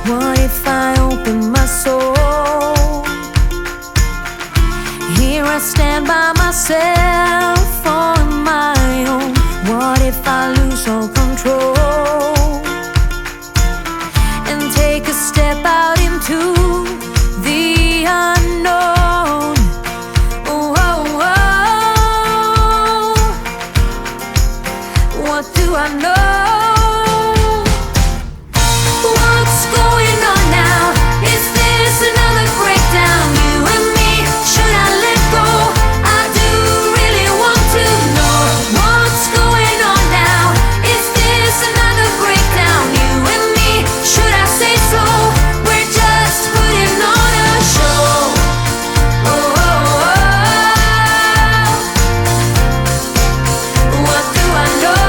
What if I open my soul? Here I stand by myself on my own. What if I lose all control and take a step out into the unknown? Oh, oh, oh. What do I know? What's going on now? Is this another breakdown? You and me, should I let go? I do really want to know what's going on now. Is this another breakdown? You and me, should I say so? We're just putting on a show. Oh, oh, oh. What do I know?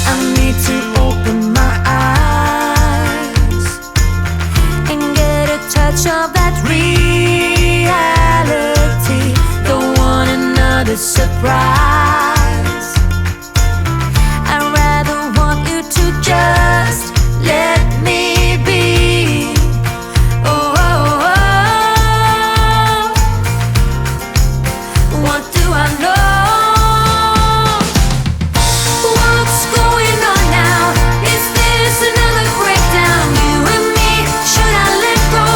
I need to open my eyes and get a touch of that reality. Don't want another surprise. I'd rather want you to just let me be. Oh, oh, oh. What do I know? What's going on now? Is this another breakdown? You and me, should I let go?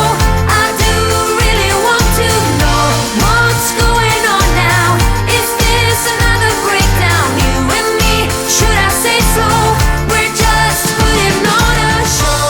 I do really want to know what's going on now. Is this another breakdown? You and me, should I say so? We're just putting on a show.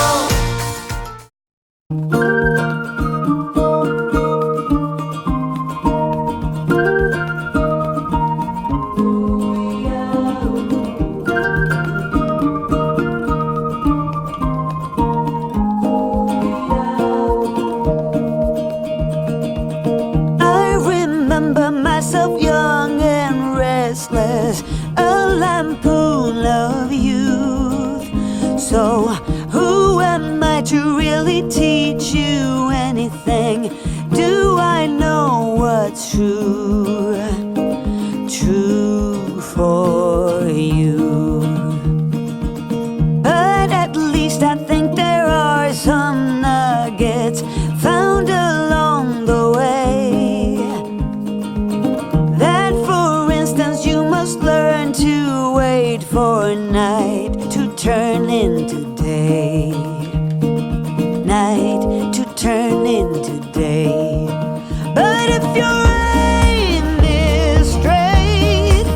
I remember myself young and restless, a lampoon of youth. So who am I to really teach you anything? Do I know what's true? True for you. But at least I think there are some nuggets found along the way. That, for instance, you must learn to wait for night to turn into day. Night to turn into day. But if your aim is straight,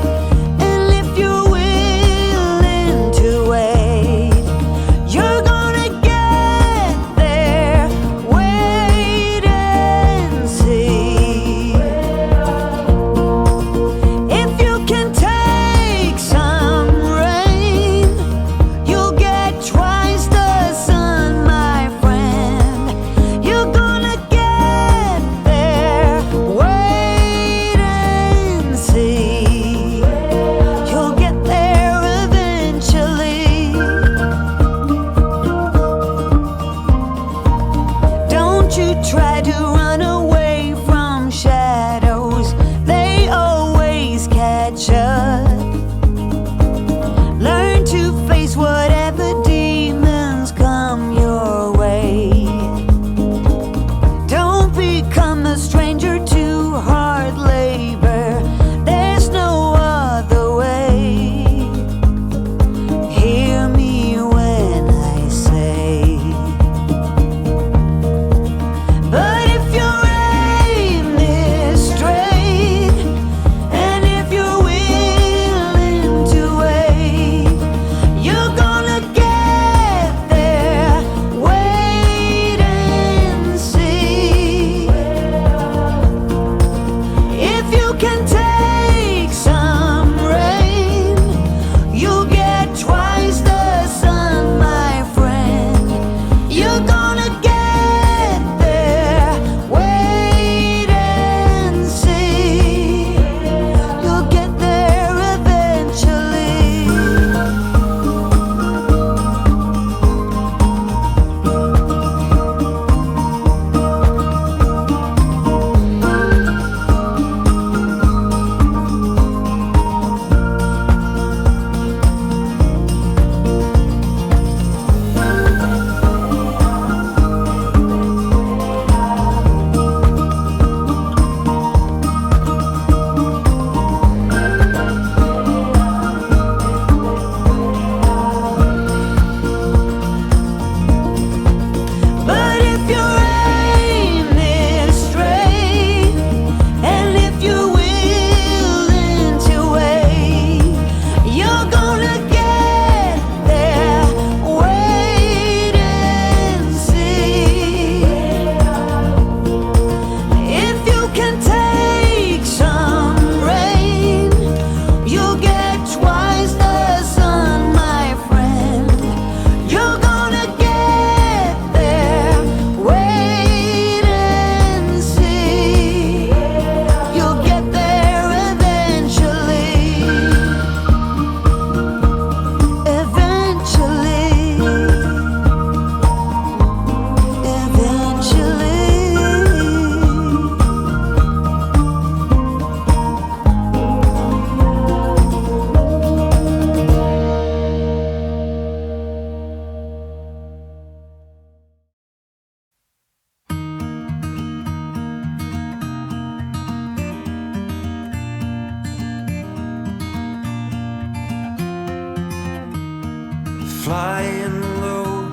and if you're willing to wait, you're gonna get there. Wait and see. If you can take some rain, you'll get twice the sun, my friend. You're gonna get there. Wait flying low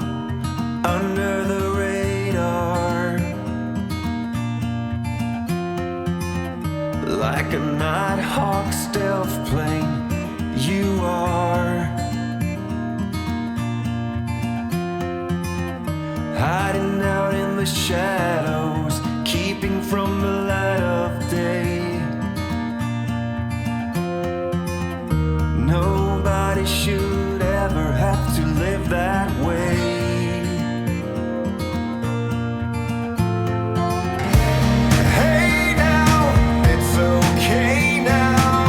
under the radar, like a nighthawk stealth plane. You are hiding out in the shadows, keeping from the light of day. Nobody should ever have to live that way. Hey now, it's okay now.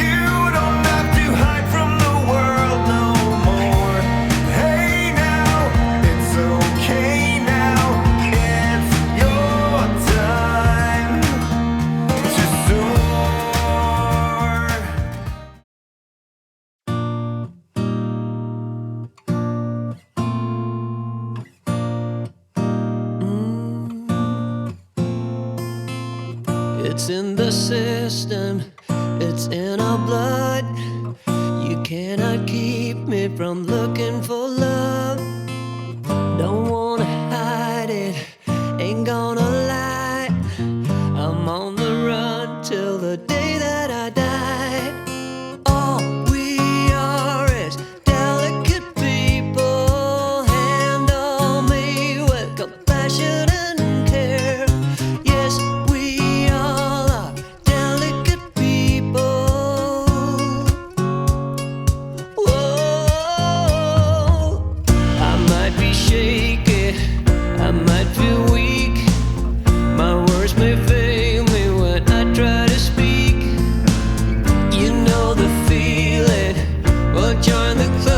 You don't have to hide from the world no more. Hey now, it's okay now. It's your time to soar. It's in the system, it's in our blood. You cannot keep me from looking for love. Don't wanna hide it, ain't gonna lie. I'm on the run till the day that I die. All we are is delicate people. Handle me with compassion and care. Yes, we all are delicate people. Whoa, I might be shaky, I might feel weak. My words may fail me when I try to speak. You know the feeling, well join the club.